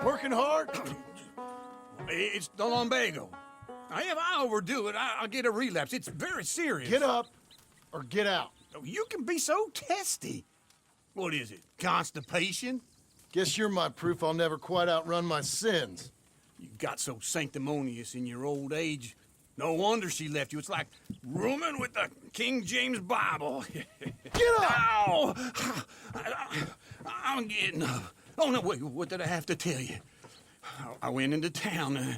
Working hard? It's the lumbago. If I overdo it, I'll get a relapse. It's very serious. Get up or get out. You can be so testy. What is it, constipation? Guess you're my proof I'll never quite outrun my sins. You got so sanctimonious in your old age. No wonder she left you. It's like rooming with the King James Bible. Get up! Ow! I'm getting up. Oh, no, wait, what did I have to tell you? I went into town.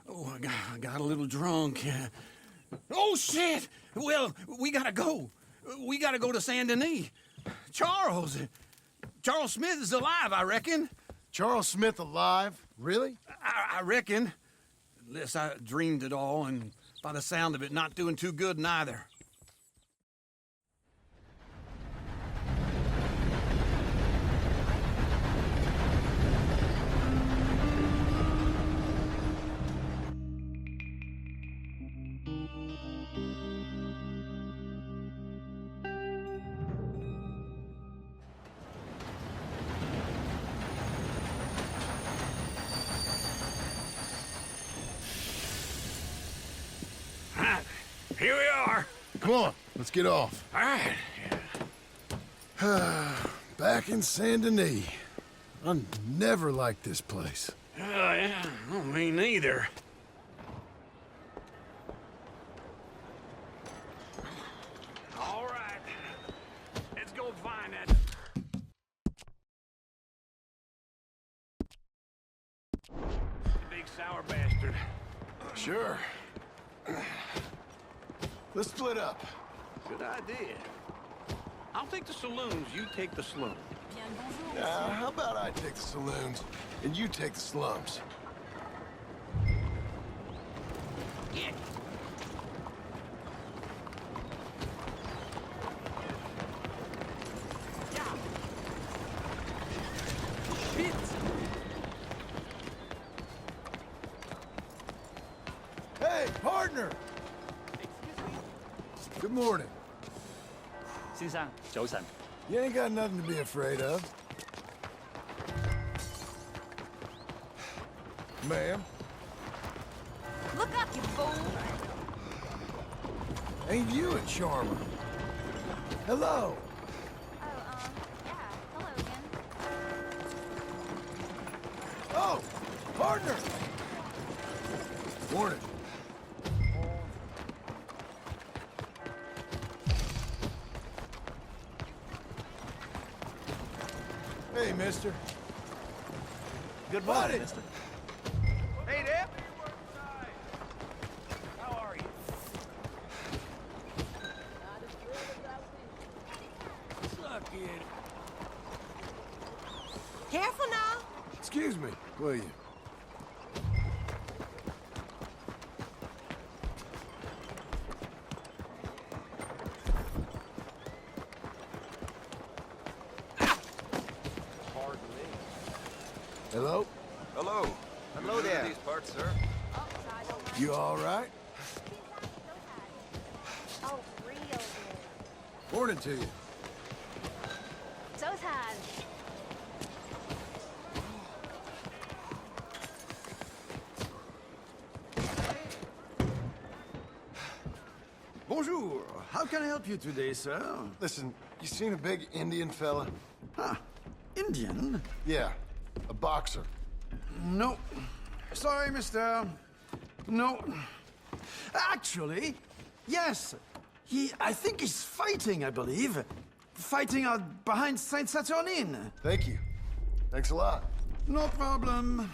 I got a little drunk. Oh, shit! Well, we gotta go. We gotta go to Saint Denis. Charles Smith is alive, I reckon. Charles Smith alive? Really? I reckon. Unless I dreamed it all, and by the sound of it, not doing too good neither. Here we are. Come on, let's get off. All right. Back in Saint Denis. I never liked this place. Yeah, well, me neither. All right. Let's go find that. Big sour bastard. Sure. Let's split up. Good idea. I'll take the saloons, you take the slums. How about I take the saloons and you take the slums? Yeah. Shit. Hey, partner! Good morning. 先生，早晨。 You ain't got nothing to be afraid of. Ma'am, Look up, you fool! ain't you a charmer? Hello. Yeah. Hello again. Oh, partner! Morning. Hey, mister. Good Buddy. morning, mister. Hey, Deb. How are you? Suck it. Careful now. Excuse me, will you? Hello? Hello. Hello there. These parts, sir. You all right? Oh, real good. Morning to you. Zoltan. Bonjour. How can I help you today, sir? Listen, you seen a big Indian fella? Ah, Indian? Yeah, a boxer. No. Sorry, mister. No. Actually, yes. I think he's fighting, I believe. Fighting out behind Saint Saturnin. Thank you. Thanks a lot. No problem.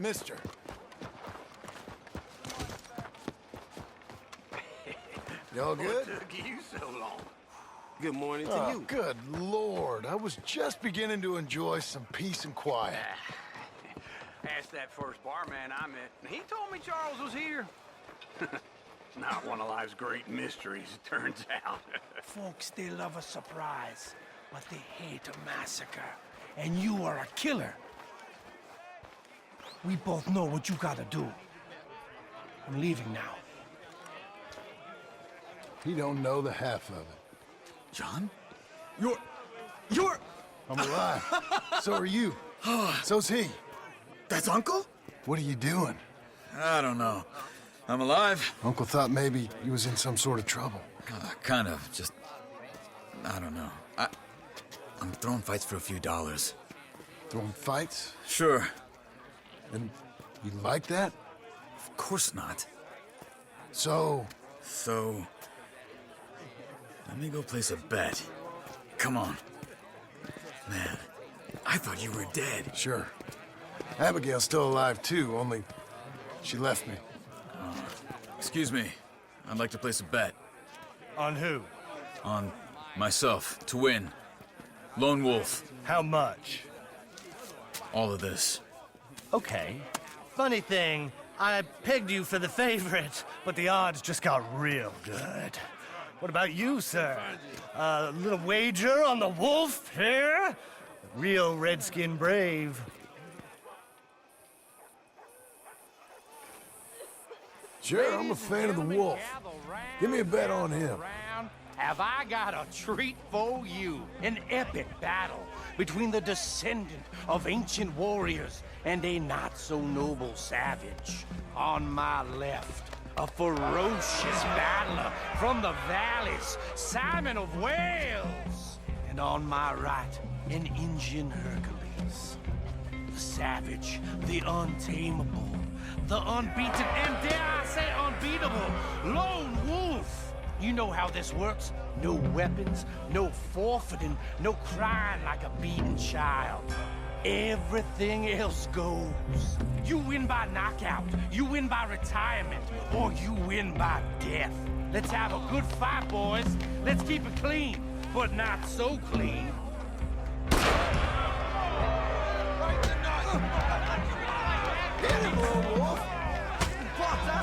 Mister. Y'all good? What took you so long? Good morning to Oh, you. good Lord. I was just beginning to enjoy some peace and quiet. Asked that first barman I met, and he told me Charles was here. Not one of life's great mysteries, it turns out. Folks, they love a surprise, but they hate a massacre. And you are a killer. We both know what you gotta do. I'm leaving now. He don't know the half of it. John? You're... I'm alive. So are you. So's he. That's Uncle? What are you doing? I don't know. I'm alive. Uncle thought maybe he was in some sort of trouble. Kind of. Just... I don't know. I'm throwing fights for a few dollars. Throwing fights? Sure. And you like that? Of course not. So, let me go place a bet. Come on. Man, I thought you were dead. sure. Abigail's still alive too, only she left me. Excuse me. I'd like to place a bet. On who? On myself, to win. Lone Wolf. How much? All of this. Okay. Funny thing, I pegged you for the favorite, but the odds just got real good. What about you, sir? A little wager on the wolf here? Real redskin brave. Sure, I'm a fan of the wolf. Give me a bet on him. Have I got a treat for you? An epic battle between the descendant of ancient warriors and a not-so-noble savage. On my left, a ferocious battler from the valleys, Simon of Wales. And on my right, an Indian Hercules. The savage, the untamable, the unbeaten, and dare I say unbeatable, Lone Wolf. You know how this works. No weapons, no forfeiting, no crying like a beaten child. Everything else goes. You win by knockout, you win by retirement, or you win by death. Let's have a good fight, boys. Let's keep it clean, but not so clean. Get him, Lone Wolf!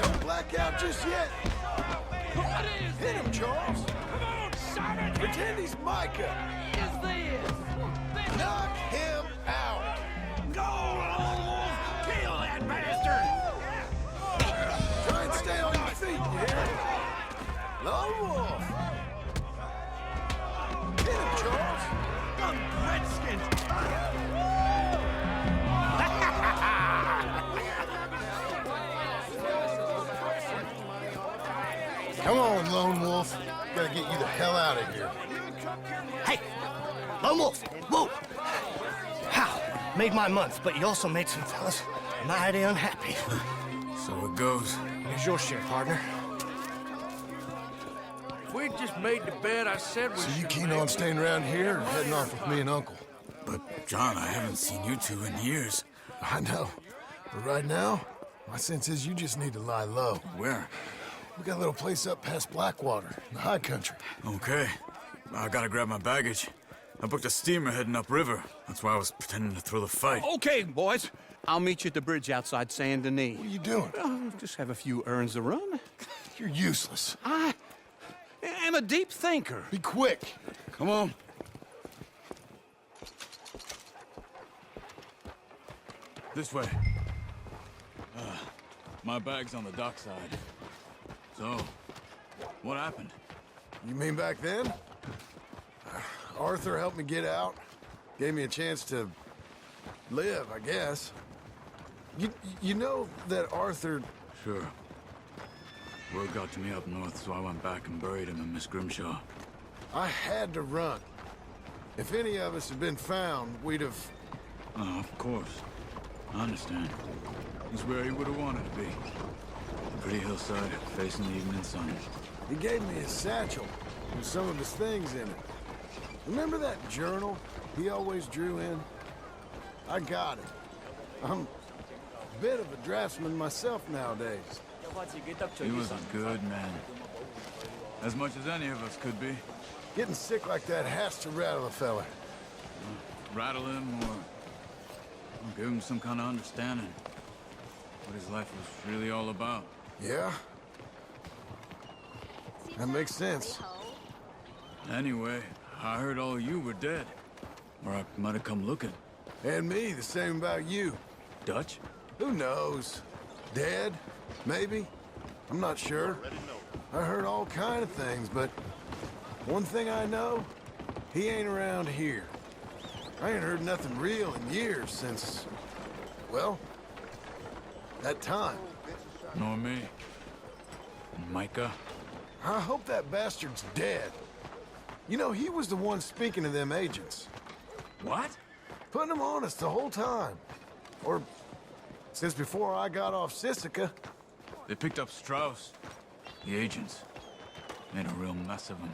Don't black out just yet. What is Hit him, Charles. Come on, Simon! Pretend he's Micah. Is this? Knock him out. Go, Lone Wolf! Kill that bastard! Try and stay on your feet, you hear? Lone Wolf. Hit him, Charles. I'm Redskins! Come on, Lone Wolf. Gotta get you the hell out of here. Hey! Lone Wolf! Whoa! How? Made my month, but you also made some fellas mighty unhappy. So it goes. Here's your share, partner. We just made the bet I said we So you should keen make. on staying around here or heading off with me and Uncle? But, John, I haven't seen you two in years. I know. But right now, my sense is you just need to lie low. Where? We got a little place up past Blackwater, in the high country. Okay. I gotta grab my baggage. I booked a steamer heading upriver. That's why I was pretending to throw the fight. Okay, boys. I'll meet you at the bridge outside Saint Denis. What are you doing? Just have a few errands to run. You're useless. I am a deep thinker. Be quick. Come on. This way. My bag's on the dockside. So, what happened? You mean back then? Arthur helped me get out. Gave me a chance to live, I guess. You know that Arthur... Sure. Word got to me up north, so I went back and buried him in Miss Grimshaw. I had to run. If any of us had been found, we'd have... Oh, of course. I understand. He's where he would have wanted to be. Pretty hillside, facing the evening sun. He gave me his satchel with some of his things in it. Remember that journal he always drew in? I got it. I'm a bit of a draftsman myself nowadays. He was a good man. As much as any of us could be. Getting sick like that has to rattle a fella. Rattle him or give him some kind of understanding. What his life was really all about. Yeah? That makes sense. Anyway, I heard all you were dead. Or I might have come looking. And me, the same about you. Dutch? Who knows? Dead? Maybe? I'm not sure. I heard all kind of things, but one thing I know, he ain't around here. I ain't heard nothing real in years since, well, that time. Nor me. And Micah? I hope that bastard's dead. You know, he was the one speaking to them agents. What? Putting them on us the whole time. Or since before I got off Sisika. They picked up Strauss. The agents. Made a real mess of him.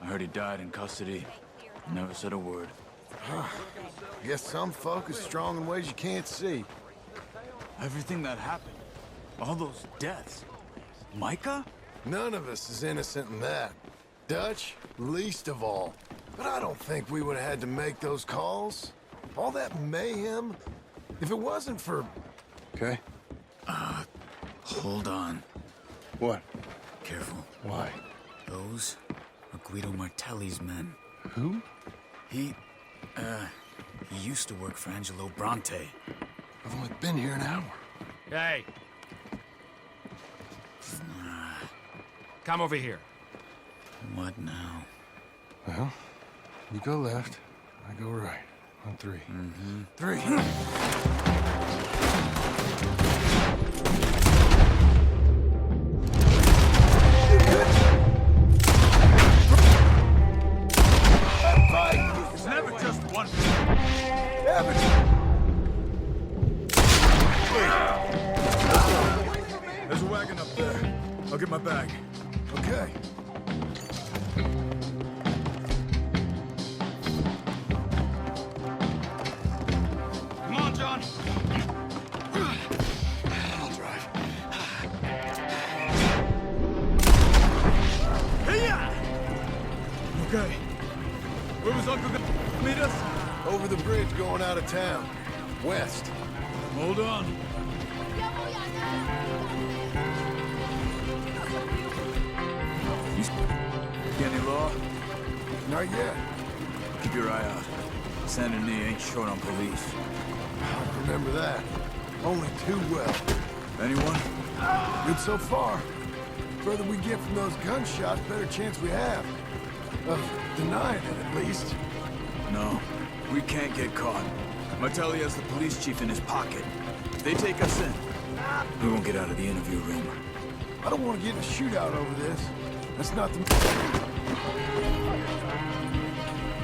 I heard he died in custody. Never said a word. Guess some folk is strong in ways you can't see. Everything that happened. All those deaths. Micah? None of us is innocent in that. Dutch, least of all. But I don't think we would have had to make those calls. All that mayhem. If it wasn't for... Okay. Hold on. What? Careful. Why? Those are Guido Martelli's men. Who? He used to work for Angelo Bronte. I've only been here an hour. Hey. Come over here. What now? Well, you go left, I go right. On three. Mm-hmm. Three. It's never just one. There's a wagon up there. I'll get my bag. Okay. Come on, John. I'll drive. Okay. Where was Uncle gonna meet us? Over the bridge going out of town. West. Hold on. You get any law? Not yet. Keep your eye out. Saint Denis ain't short on police. I remember that. Only too well. Anyone? Good so far. Further we get from those gunshots, better chance we have. Of denying it, at least. No. We can't get caught. Martelli has the police chief in his pocket. If they take us in, we won't get out of the interview room. I don't want to get in a shootout over this. That's not the...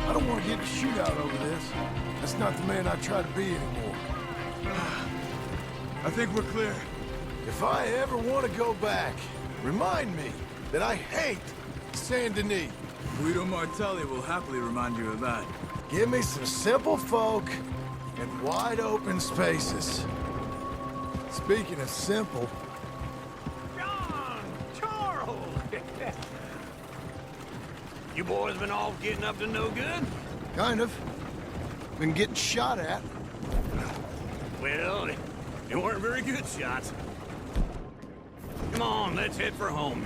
I don't want to get in a shootout over this. That's not the man I try to be anymore. I think we're clear. If I ever want to go back, remind me that I hate Saint Denis. Guido Martelli will happily remind you of that. Give me some simple folk and wide open spaces. Speaking of simple, John! Charles! You boys been all getting up to no good? kind of. Been getting shot at. Well, they weren't very good shots. Come on, let's head for home.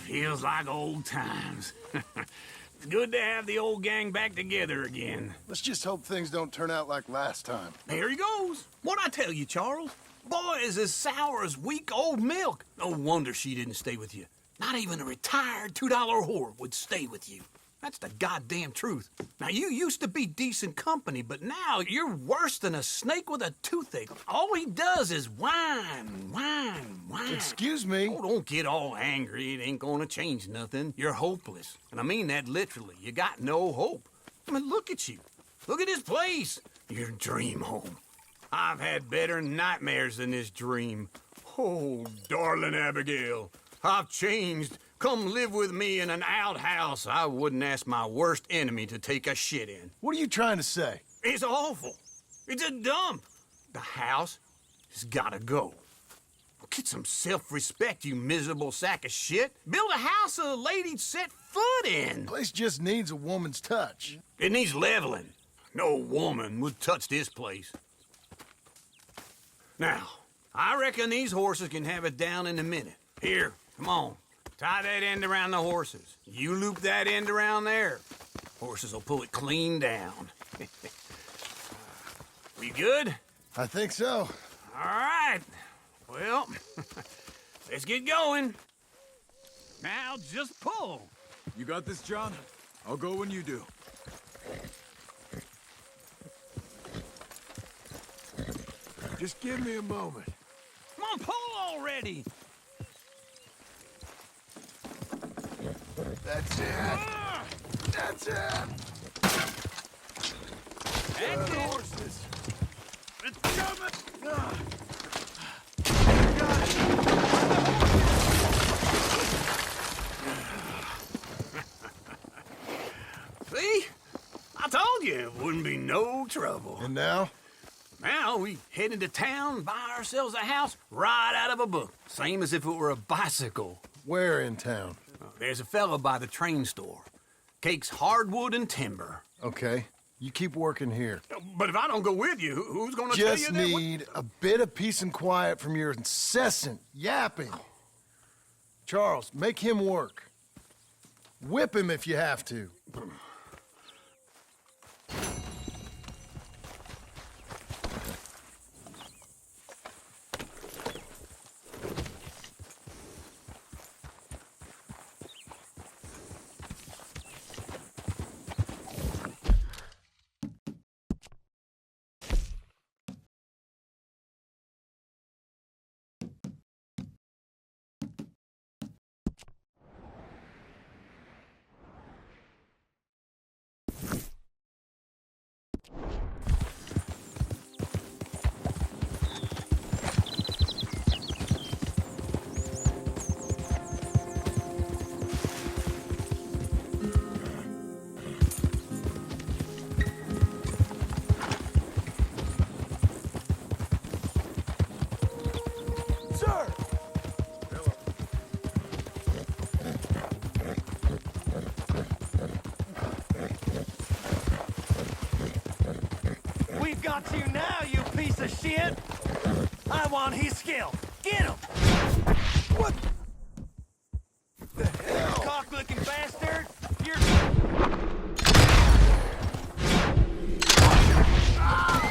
Feels like old times. It's good to have the old gang back together again. Let's just hope things don't turn out like last time. There he goes. What'd I tell you, Charles? Boy is as sour as weak old milk. No wonder she didn't stay with you. Not even a retired $2 whore would stay with you. That's the goddamn truth. Now, you used to be decent company, but now you're worse than a snake with a toothache. All he does is whine, whine, whine. Excuse me? Oh, don't get all angry. It ain't gonna change nothing. You're hopeless. And I mean that literally. You got no hope. I mean, look at you. Look at this place. Your dream home. I've had better nightmares than this dream. Oh, darling Abigail, I've changed. Come live with me in an outhouse I wouldn't ask my worst enemy to take a shit in. What are you trying to say? It's awful. It's a dump. The house has gotta go. Get some self-respect, you miserable sack of shit. Build a house a lady'd set foot in. The place just needs a woman's touch. It needs leveling. No woman would touch this place. Now, I reckon these horses can have it down in a minute. Here, come on. Tie that end around the horses. You loop that end around there. Horses will pull it clean down. We good? I think so. All right. Well, let's get going. Now just pull. You got this, John? I'll go when you do. Just give me a moment. Come on, pull already. That's it. That's it. That's it. Horses. It's coming. See? I told you it wouldn't be no trouble. And now? Now we head into town, buy ourselves a house right out of a book. Same as if it were a bicycle. Where in town? There's a fella by the train store. Cakes hardwood and timber. Okay. You keep working here. But if I don't go with you, who's gonna tell you Just that? need a bit of peace and quiet from your incessant yapping. Charles, make him work. Whip him if you have to. We've got you now, you piece of shit! I want his skill. Get him! What the hell? Cock-looking bastard! You're... Ah!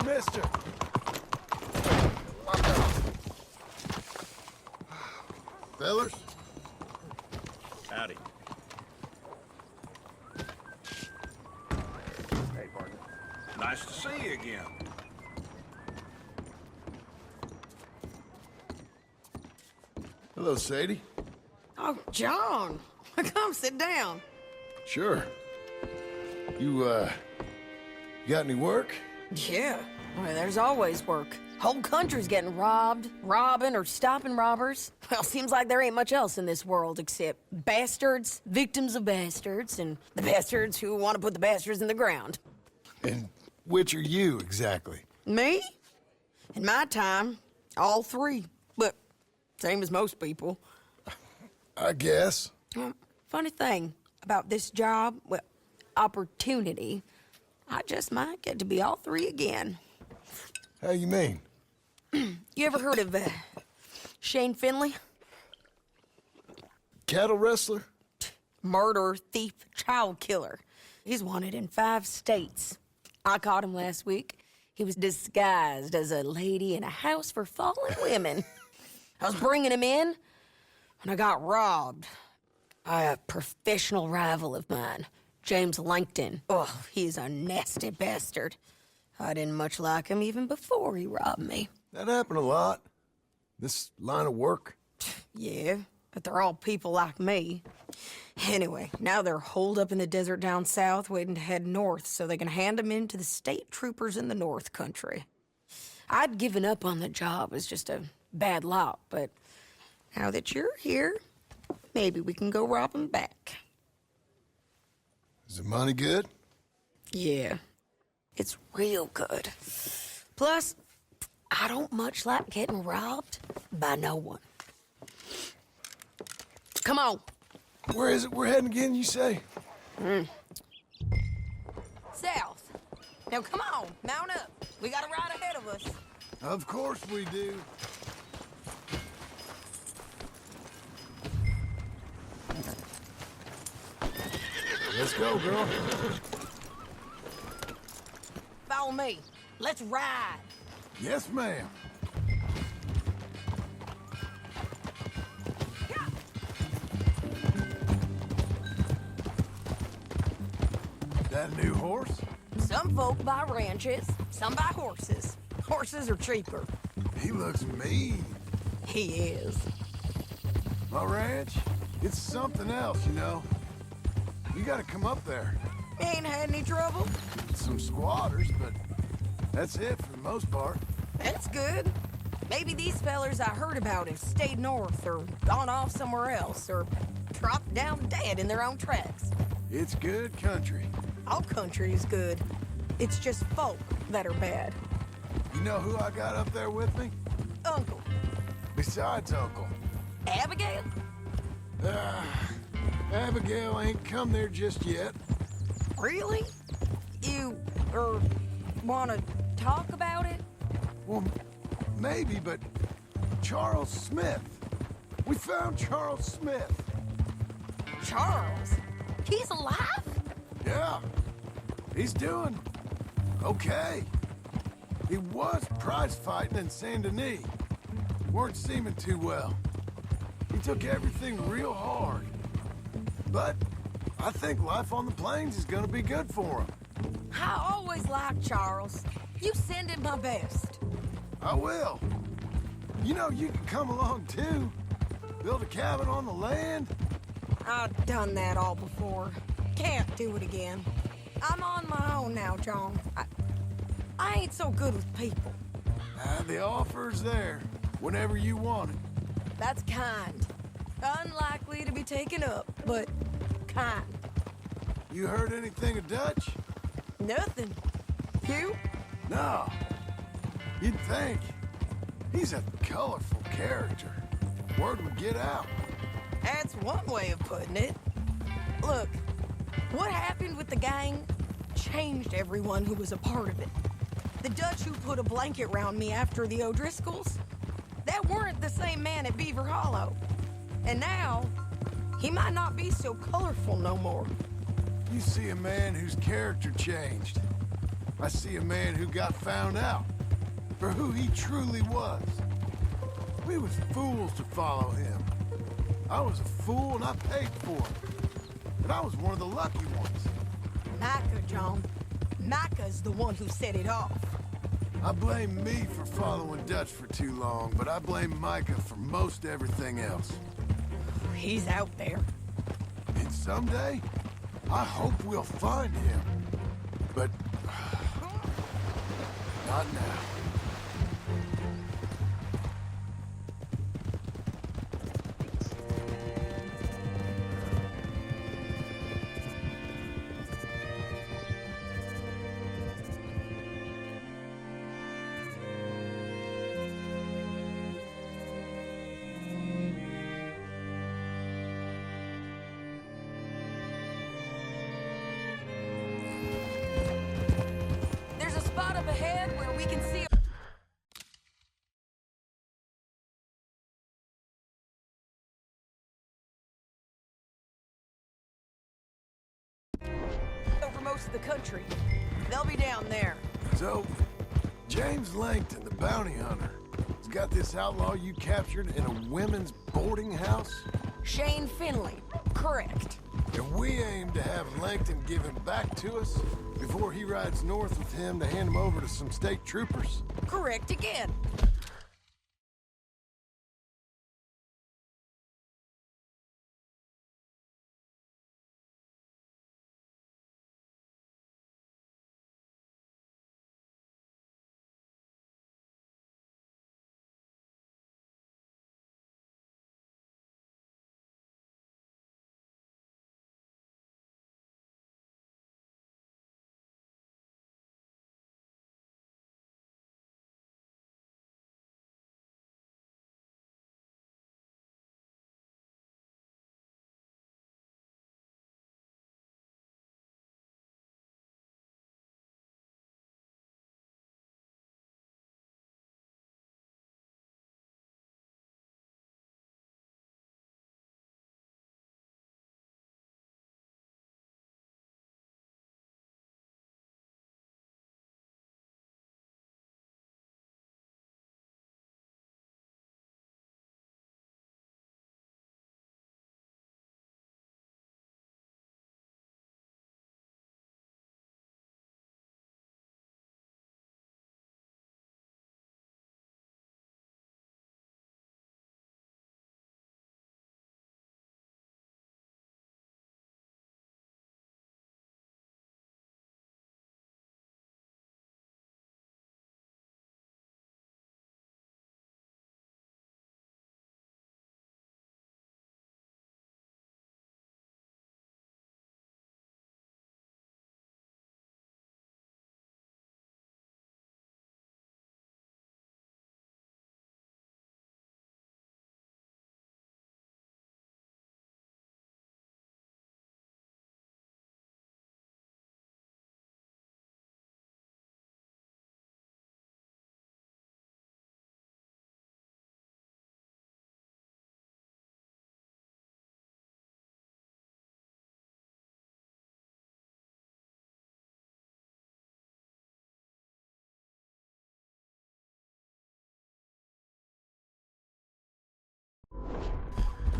mister. Fellas? Howdy. Hey, partner. Nice to see you again. Hello, Sadie. Oh, John. Come sit down. Sure. You got any work? Yeah. Well, there's always work. Whole country's getting robbed, robbing, or stopping robbers. Well, seems like there ain't much else in this world except bastards, victims of bastards, and the bastards who want to put the bastards in the ground. And which are you, exactly? Me? In my time, all three. But same as most people. I guess. Funny thing about this job, well, opportunity, I just might get to be all three again. How you mean? You ever heard of Shane Finley? Cattle wrestler? Murderer, thief, child killer. He's wanted in 5 states. I caught him last week. He was disguised as a lady in a house for fallen women. I was bringing him in when I got robbed by a professional rival of mine, James Langton. Oh, he's a nasty bastard. I didn't much like him even before he robbed me. That happened a lot. This line of work. Yeah, but they're all people like me. Anyway, now they're holed up in the desert down south waiting to head north so they can hand them in to the state troopers in the north country. I'd given up on the job as just a bad lot, but now that you're here, maybe we can go rob them back. Is the money good? Yeah, it's real good. Plus, I don't much like getting robbed by no one. Come on. Where is it we're heading again, you say? South. Now come on, mount up. We got a ride ahead of us. Of course we do. Let's go, girl. Follow me. Let's ride. Yes, ma'am. That a new horse? Some folk buy ranches, some buy horses. Horses are cheaper. He looks mean. He is. My ranch, it's something else, you know. You gotta come up there. Ain't had any trouble? Some squatters, but that's it for the most part. That's good. Maybe these fellers I heard about have stayed north or gone off somewhere else or dropped down dead in their own tracks. It's good country. All country is good. It's just folk that are bad. You know who I got up there with me? Uncle. Besides Uncle. Abigail? Abigail ain't come there just yet. Really? You, wanna talk about it? Well, maybe, but Charles Smith. We found Charles Smith. Charles? He's alive? Yeah. He's doing okay. He was prize fighting in Saint Denis. Weren't seeming too well. He took everything real hard. But I think life on the plains is gonna be good for him. I always liked Charles. You send him my best. I will. You know, you can come along too. Build a cabin on the land. I've done that all before. Can't do it again. I'm on my own now, John. I ain't so good with people. The offer's there, whenever you want it. That's kind. Unlikely to be taken up, but kind. You heard anything of Dutch? Nothing. You? No. You'd think. He's a colorful character. Word would get out. That's one way of putting it. Look, what happened with the gang changed everyone who was a part of it. The Dutch who put a blanket round me after the O'Driscolls, that weren't the same man at Beaver Hollow. And now, he might not be so colorful no more. You see a man whose character changed. I see a man who got found out for who he truly was. We was fools to follow him. I was a fool and I paid for it. But I was one of the lucky ones. Micah, John. Micah's the one who set it off. I blame me for following Dutch for too long, but I blame Micah for most everything else. He's out there. And someday, I hope we'll find him. But... not now. There's a spot up ahead where we can see over most of the country. They'll be down there. So, James Langton, the bounty hunter, has got this outlaw you captured in a women's boarding house? Shane Finley. Correct. And we aim to have Langton give him back to us before he rides north with him to hand him over to some state troopers? Correct again.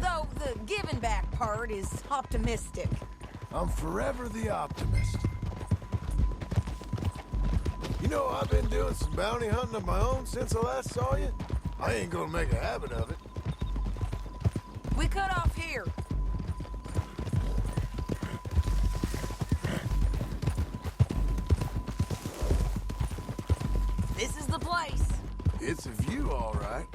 Though the giving back part is optimistic. I'm forever the optimist. You know, I've been doing some bounty hunting of my own since I last saw you. I ain't gonna make a habit of it. We cut off here. This is the place. It's a view, all right.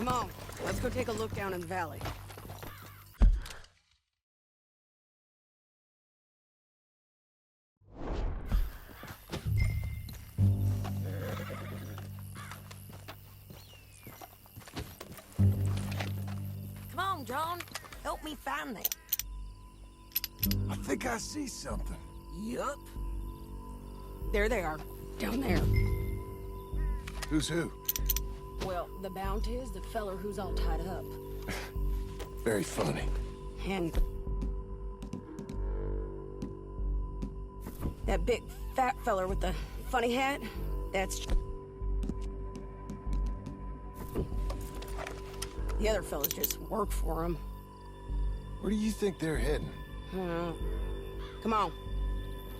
Come on, let's go take a look down in the valley. Come on, John. Help me find them. I think I see something. Yup. There they are, down there. Who's who? Well, the bounty is the feller who's all tied up. Very funny. And that big fat feller with the funny hat, that's... The other fellas just work for him. Where do you think they're heading? Come on.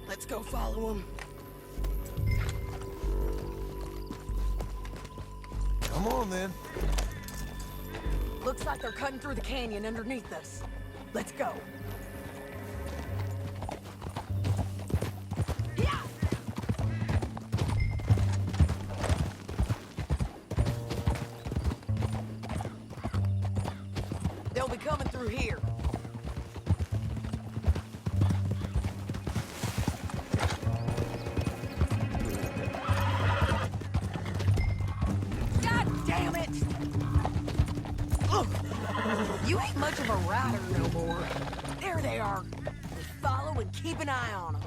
Let's go follow them. Come on, then. Looks like they're cutting through the canyon underneath us. Let's go. Yeah! They'll be coming through here. Damn it! Look! You ain't much of a rider no more. There they are. Just follow and keep an eye on them.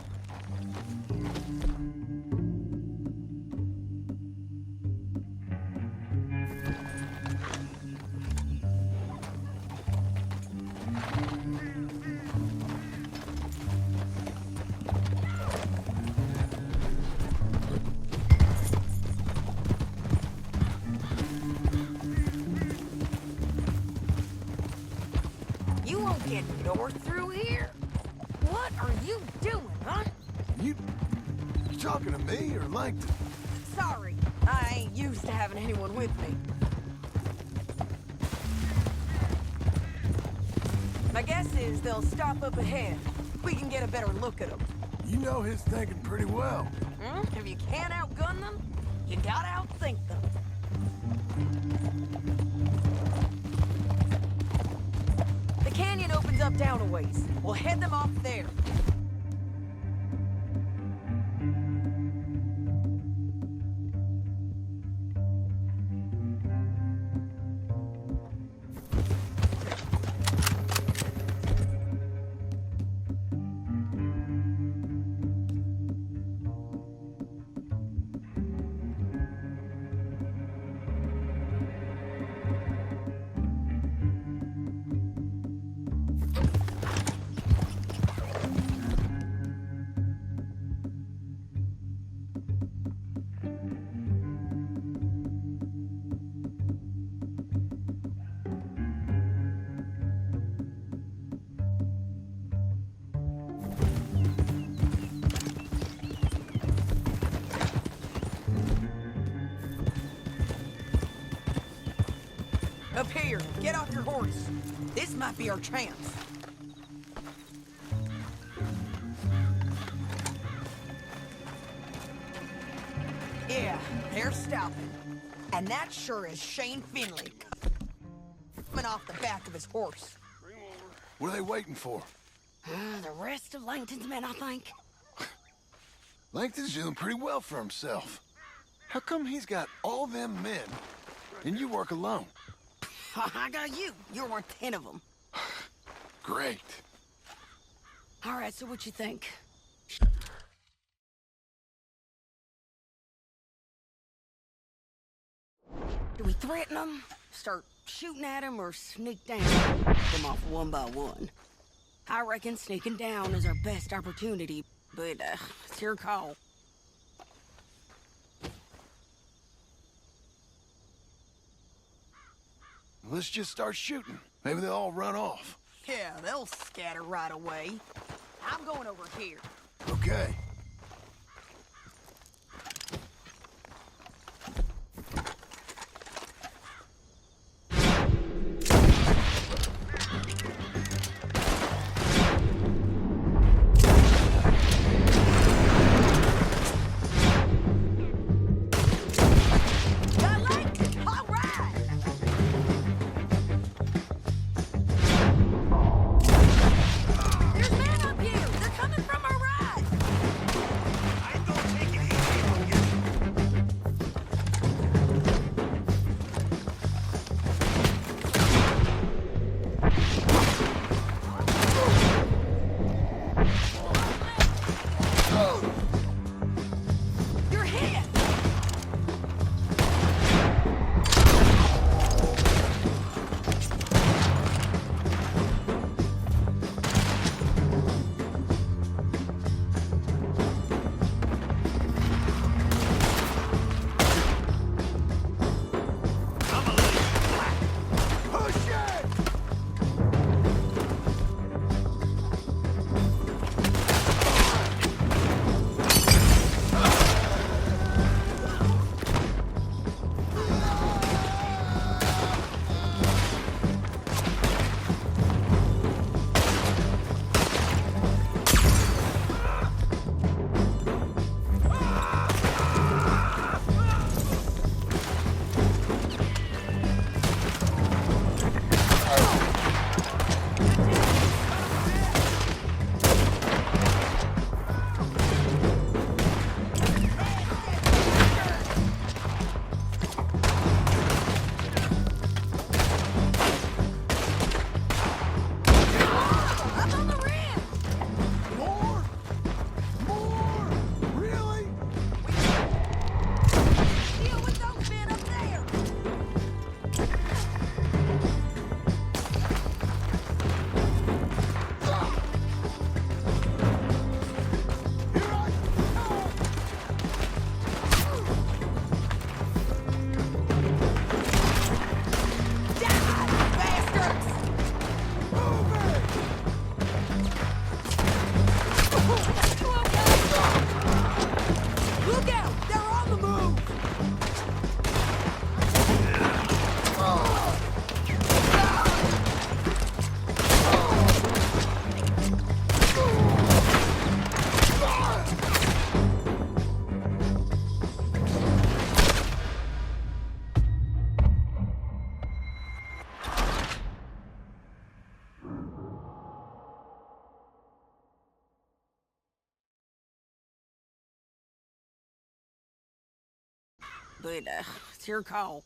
You won't get north through here? What are you doing, huh? You talking to me or Langton? Sorry, I ain't used to having anyone with me. My guess is they'll stop up ahead. We can get a better look at them. You know his thinking pretty well. If you can't outgun them, you gotta outthink them. The canyon opens up down a ways. We'll head them off there. Up here, get off your horse. This might be our chance. Yeah, they're stopping. And that sure is Shane Finley coming off the back of his horse. What are they waiting for? The rest of Langton's men, I think. Langton's doing pretty well for himself. How come he's got all them men and you work alone? I got you. You're worth 10 of them. Great. All right, so what you think? Do we threaten them, start shooting at them, or sneak down? Them off one by one. I reckon sneaking down is our best opportunity, but it's your call. Let's just start shooting. Maybe they'll all run off. Yeah, they'll scatter right away. I'm going over here. Okay. but it's your call.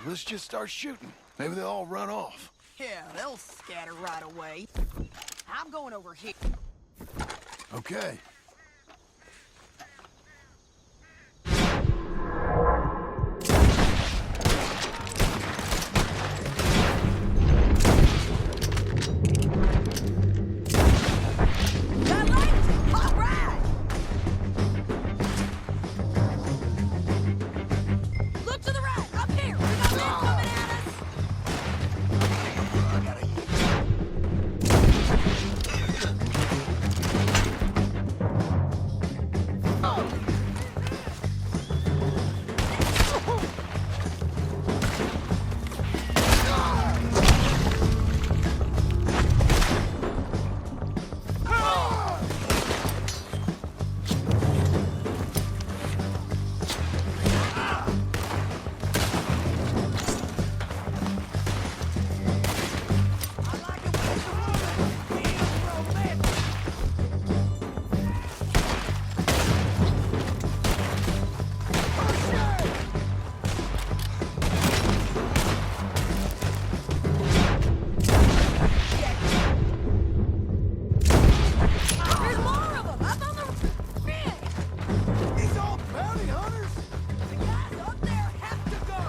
Let's just start shooting. Maybe they'll all run off. Yeah, they'll scatter right away. I'm going over here. Okay. Got lights? All right! Look to the right, up here. We got men coming at us. There's more of them up on the ridge. These all bounty hunters? The guys up there have to go.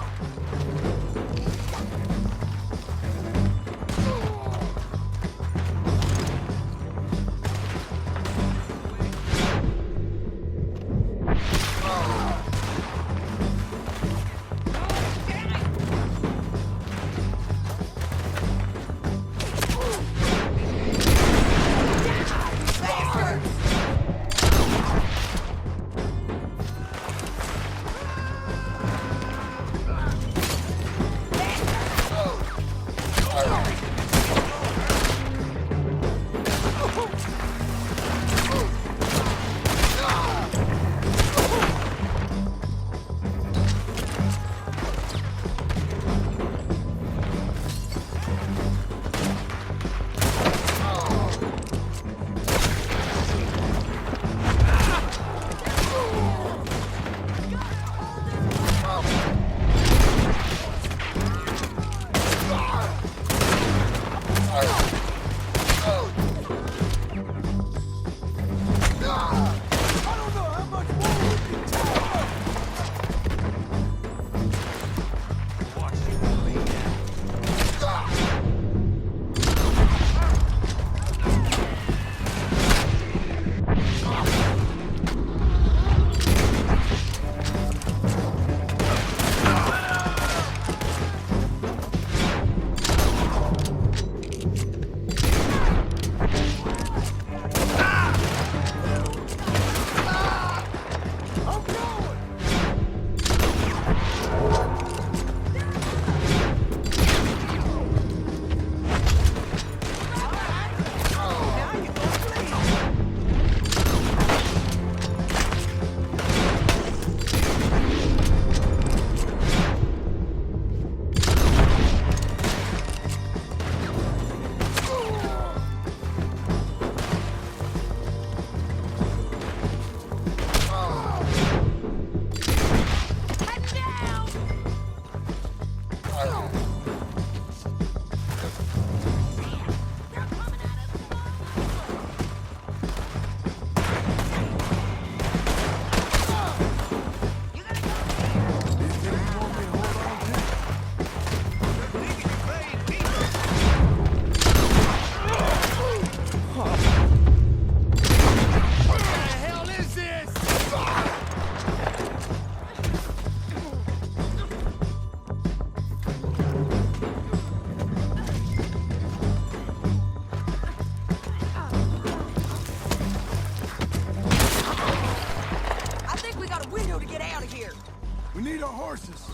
We need our horses.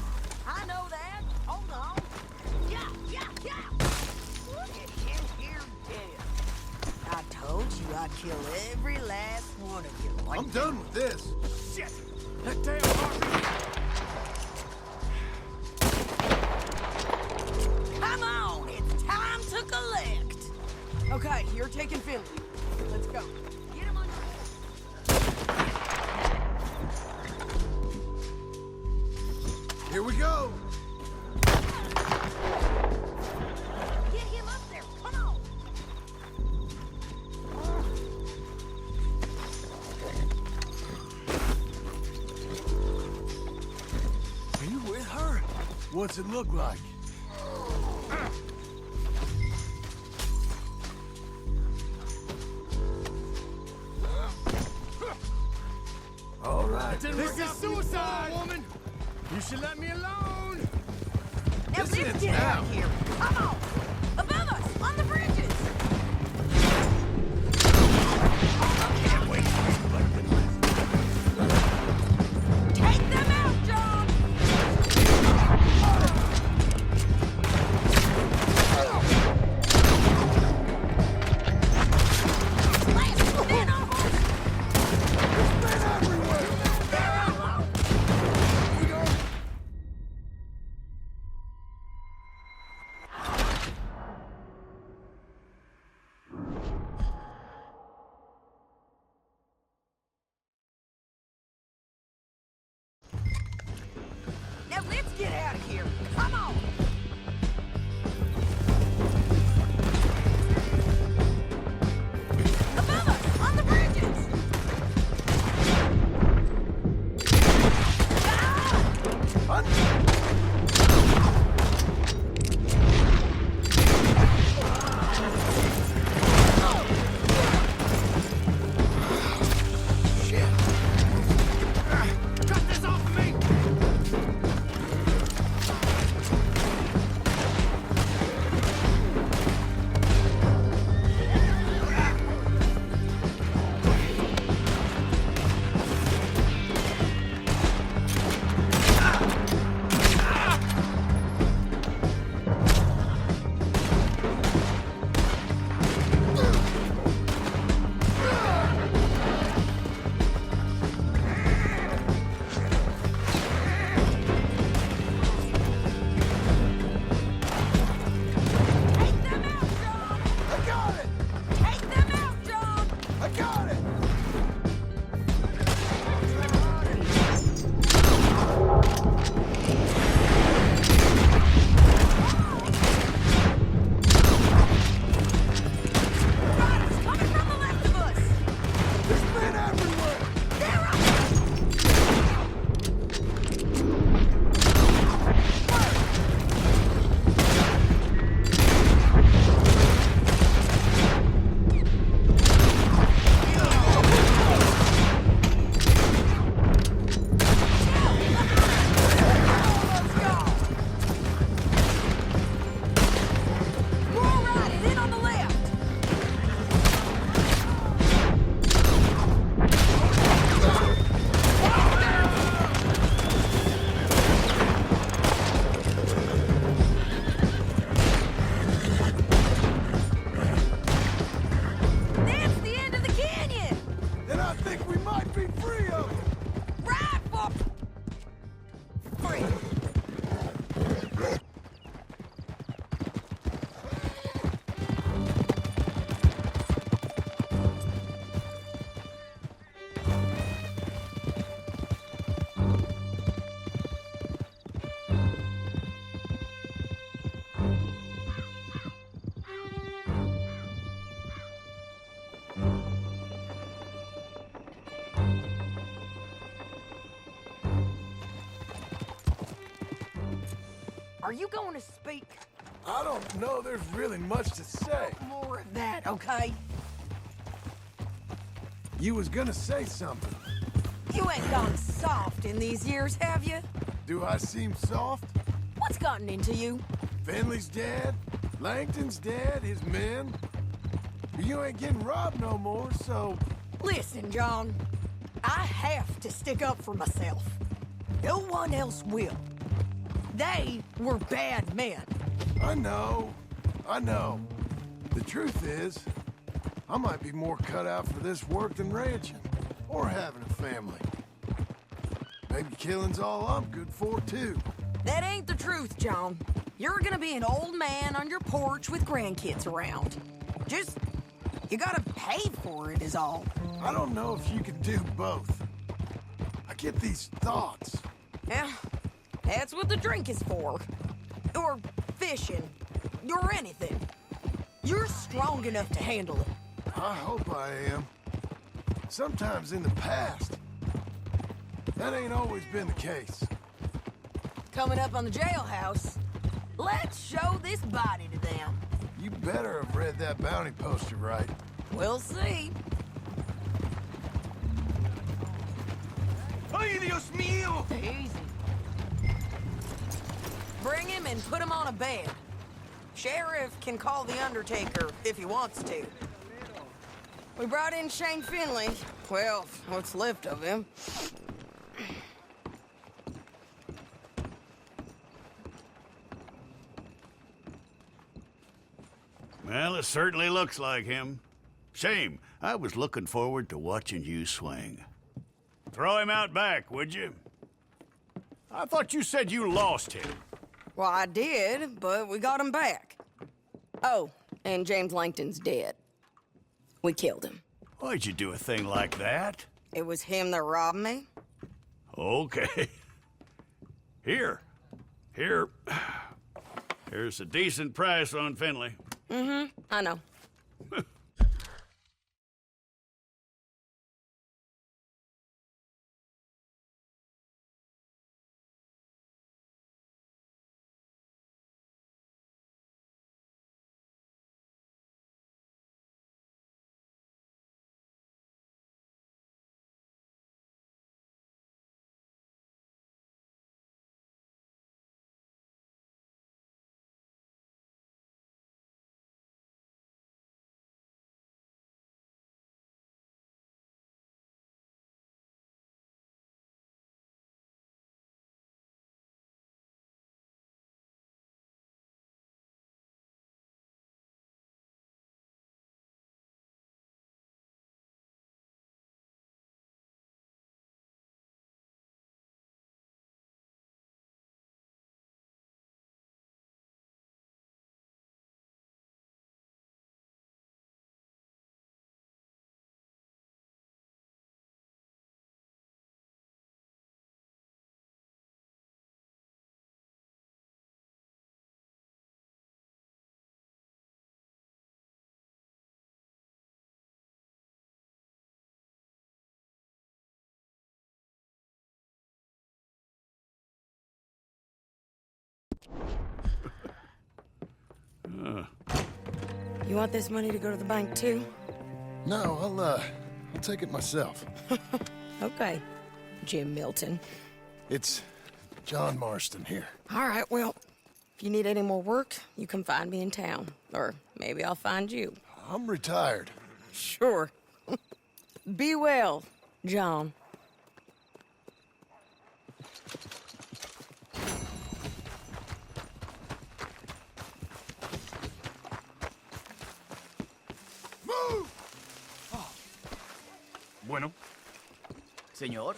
I know that. Hold on. Yeah. Look at him here dead. I told you I'd kill every last one of you. Like I'm done with this. shit. That damn Harvey. Come on, it's time to collect. Here we go. Get him up there. Come on. Are you with her? What's it look like? All right. This is suicide, woman. You should let me alone. Now let's get out of here. Come on. Above us, on the bridges. Take them out, John. Lance, man on horse. Men everywhere! They're all over. We go. Now let's get out of here. Come on. Above us, on the bridges. Cut this off of me. Take them out, John. I got it! Take them out, John. I got it! Riders coming from the left of us. There's men everywhere! They're up. More riders in on the left. That's the end of the canyon. Then I think we might be free of them! Ride for free. Are you going to speak? I don't know there's really much to say. More of that, okay? You was gonna say something. You ain't gone soft in these years, have you? Do I seem soft? What's gotten into you? Finley's dead. Langton's dead. His men. You ain't getting robbed no more, so... Listen, John. I have to stick up for myself. No one else will. They were bad men. I know. The truth is, I might be more cut out for this work than ranching. Or having a family. Maybe killing's all I'm good for, too. That ain't the truth, John. You're gonna be an old man on your porch with grandkids around. Just, you gotta pay for it is all. I don't know if you can do both. I get these thoughts. Yeah, That's what the drink is for. Or fishing. Or anything. You're strong enough to handle it. I hope I am. Sometimes in the past, that ain't always been the case. Coming up on the jailhouse, let's show this body to them. You better have read that bounty poster right. We'll see. Ay, Dios mío! Easy. Bring him and put him on a bed. Sheriff can call the Undertaker if he wants to. We brought in Shane Finley. Well, what's left of him. Well, it certainly looks like him. Shame. I was looking forward to watching you swing. Throw him out back, would you? I thought you said you lost him. Well, I did, but we got him back. Oh, and James Langton's dead. We killed him. Why'd you do a thing like that? It was him that robbed me. Okay. Here. Here's a decent price on Finley. I know. You want this money to go to the bank, too? No, I'll take it myself. Okay, Jim Milton. It's John Marston here. All right, well, if you need any more work, you can find me in town. Or maybe I'll find you. I'm retired. Sure. Be well, John. Move! Bueno. Señor?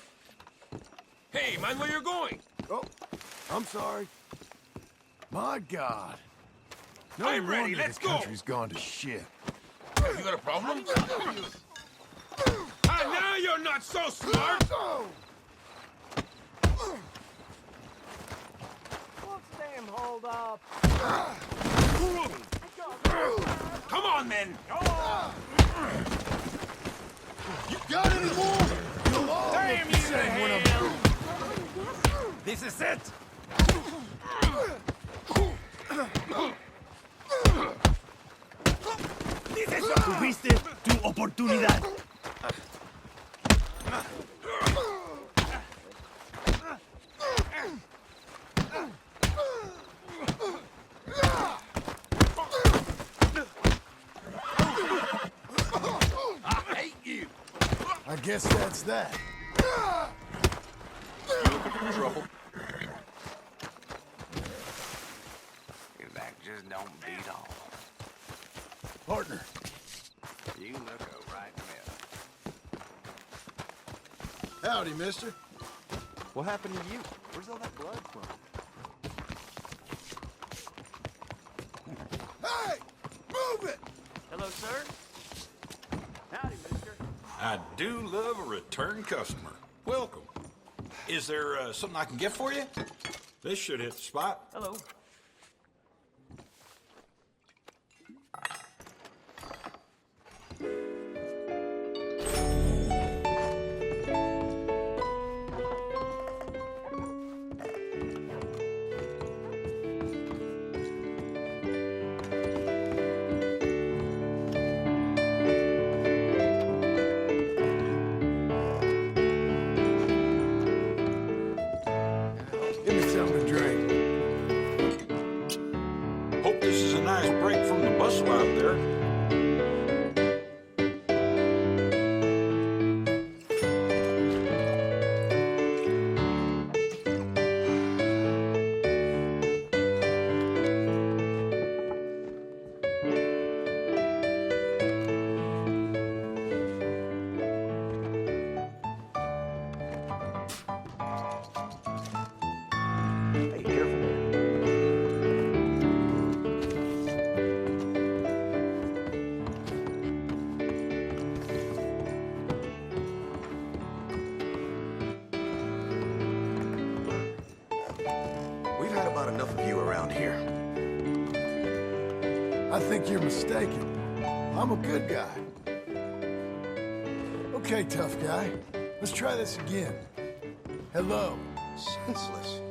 Hey, mind where you're going. Oh, I'm sorry. My God. No I'm ready, wonder let's the go. country's gone to shit. You got a problem? Now you're not so smart. What's damn hold up? Come on, men. You got any more? You'll all Damn look the you same to when I'm hell. through. This is it. Tuviste tu oportunidad. I hate you. I guess that's that. Trouble. Your back just don't beat all. Partner. You look a right mess. Howdy, mister. What happened to you? Where's all that blood from? Hey! Move it! Hello, sir? Howdy, mister. I do love a return customer. Welcome. Is there something I can get for you? This should hit the spot. Hello. Give me something to drink. Hope this is a nice break from the bustle out there. Hey, careful there. We've had about enough of you around here. I think you're mistaken. I'm a good guy. Okay, tough guy. Let's try this again. Hello. Senseless.